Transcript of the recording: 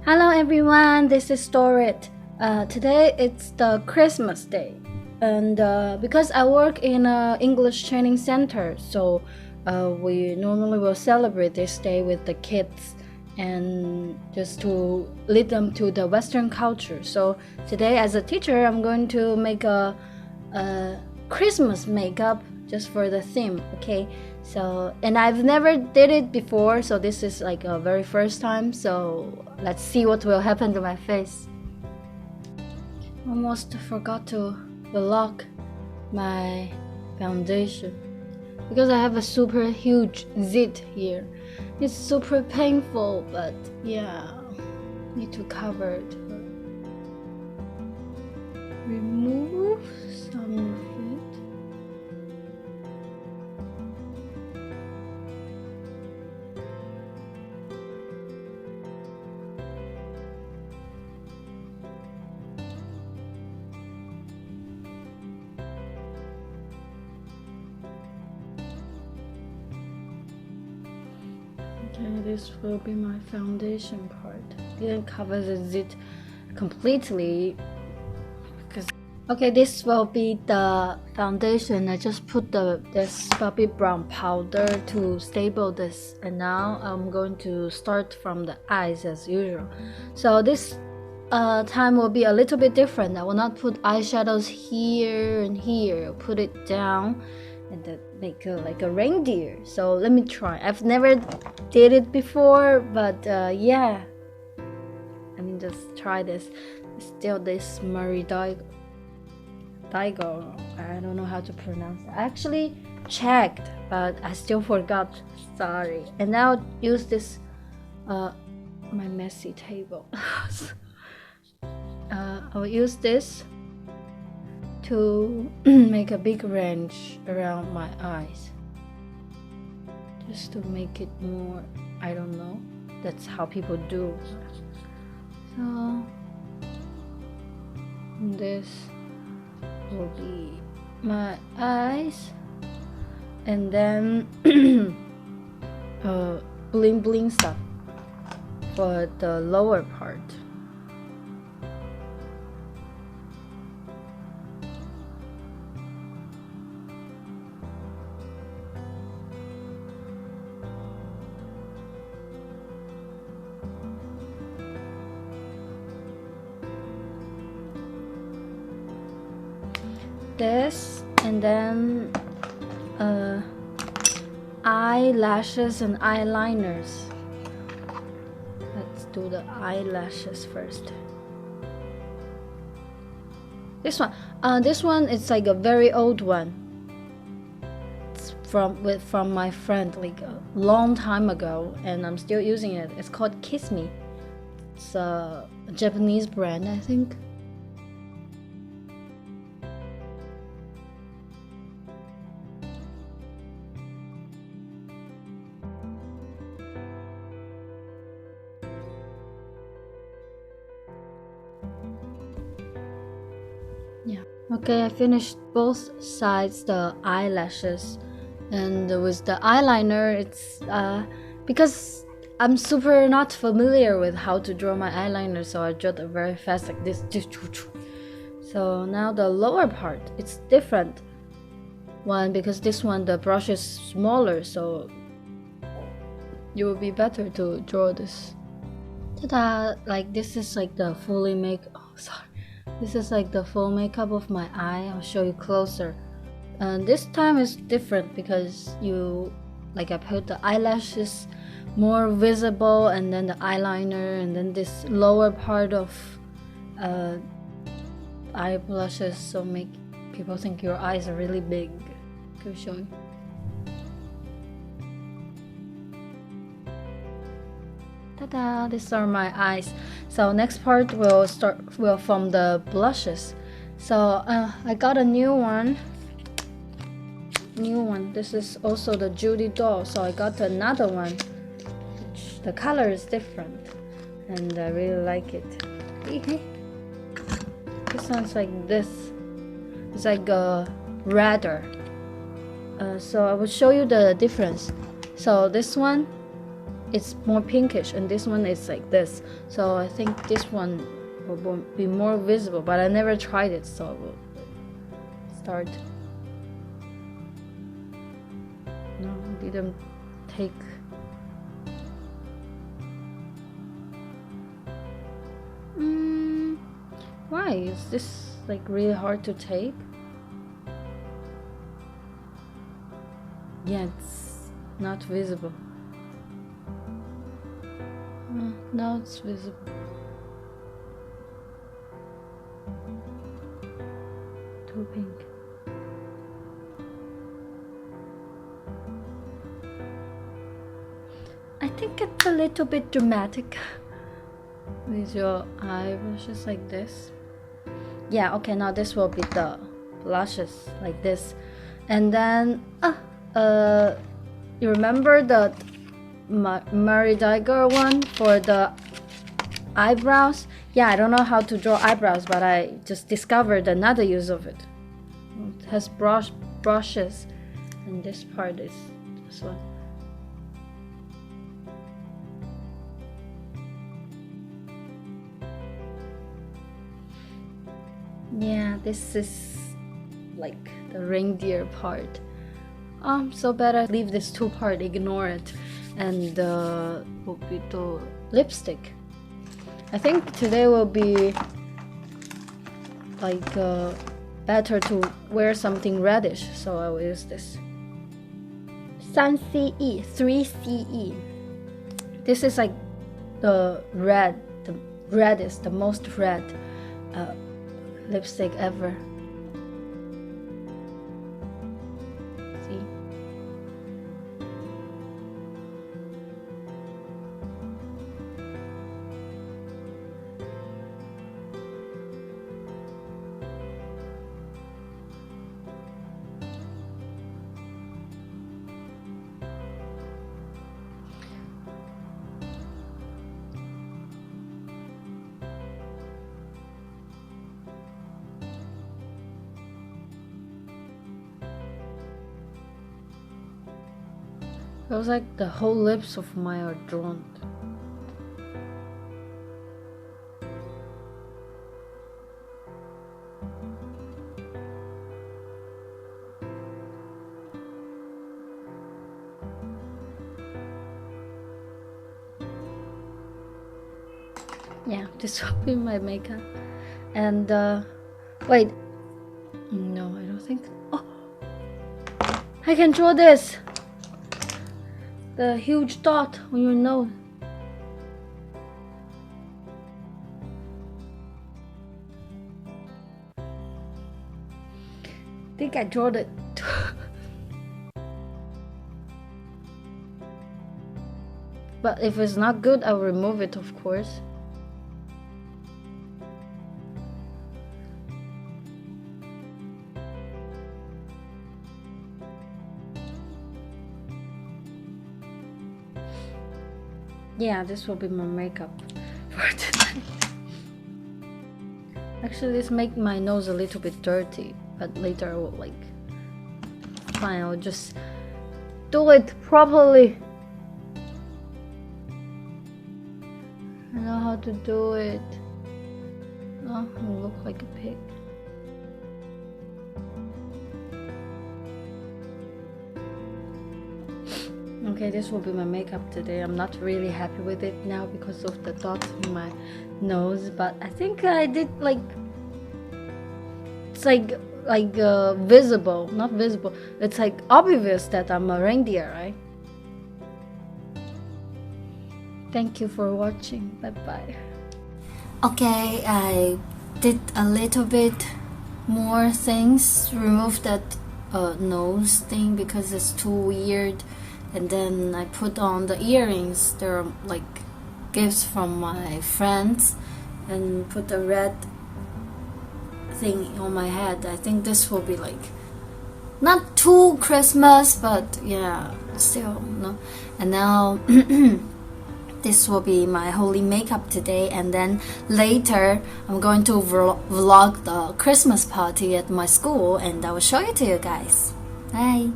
Hello everyone, this is Dorit. Today it's the Christmas day, and because I work in a English training center, so we normally will celebrate this day with the kids and just to lead them to the Western culture. So today, as a teacher, I'm going to make a Christmas makeup just for the theme. Okay. So, and I've never did it before, so this is like a very first time, so let's see what will happen to my face. Almost forgot to lock my foundation because I have a super huge zit here. It's super painful, but yeah, need to cover it. Remove some of it. Okay, this will be my foundation part. Didn't cover the zit completely because okay, this will be the foundation. I just put this puppy brown powder to stable this, and now I'm going to start from the eyes as usual. So this time will be a little bit different. I will not put eyeshadows here and here. I'll put it down and then make like a reindeer. So let me try. I've never did it before, but yeah, I mean, just try this. Still this Murray Daigo. I don't know how to pronounce it. I actually checked, but I still forgot. Sorry. And now use this my messy table. I'll use this to make a big range around my eyes, just to make it more, I don't know, that's how people do. So this will be my eyes, and then bling bling stuff for the lower part. This, and then eyelashes and eyeliners. Let's do the eyelashes first. This one is like a very old one. It's from my friend like a long time ago, and I'm still using it. It's called Kiss Me. It's a Japanese brand, I think. Yeah. Okay, I finished both sides the eyelashes, and with the eyeliner, it's because I'm super not familiar with how to draw my eyeliner, so I draw it very fast like this. So now the lower part, it's different one because this one the brush is smaller, so it will be better to draw this. Ta-da! Like this is like the fully make. Oh, sorry. This is like the full makeup of my eye. I'll show you closer. This time is different because I put the eyelashes more visible, and then the eyeliner, and then this lower part of eye blushes, so make people think your eyes are really big. Can you show you? Ta-da! These are my eyes. So next part will from the blushes. So I got a new one. This is also the Judy doll. So I got another one. The color is different, and I really like it. This one's like this. It's like redder. So I will show you the difference. So this one it's more pinkish, and this one is like this. So I think this one will be more visible, but I never tried it, so I will start. No, didn't take. Why is this like really hard to take? Yeah, it's not visible. Now it's visible. Too pink. I think it's a little bit dramatic with your eyelashes like this. Yeah, okay, now this will be the blushes like this. And then you remember the Mary Daiger one for the eyebrows? Yeah, I don't know how to draw eyebrows, but I just discovered another use of it. It has brushes, and this part is this one. Yeah, this is like the reindeer part. So better leave this two part, ignore it, and will be the lipstick. I think today will be like better to wear something reddish, so I will use this. 3CE, 3CE. This is like the reddest, the most red lipstick ever. See? It was like the whole lips of mine are drawn. Yeah, this will be my makeup. And wait, no, I don't think. Oh, I can draw this. The huge dot on your nose. I think I drew it. But if it's not good, I'll remove it, of course. Yeah, this will be my makeup for tonight. Actually, this make my nose a little bit dirty, but later I will like. Fine, I'll just do it properly. I know how to do it. Oh, I look like a pig. Okay, this will be my makeup today. I'm not really happy with it now because of the dots in my nose, but I think I did like it's like visible, not visible. It's like obvious that I'm a reindeer, right? Thank you for watching. Bye bye. Okay, I did a little bit more things. Remove that nose thing because it's too weird. And then I put on the earrings. They're like gifts from my friends, and put the red thing on my head. I think this will be like not too Christmas, but yeah, still no. And now this will be my holy makeup today, and then later I'm going to vlog the Christmas party at my school, and I will show it to you guys. Bye.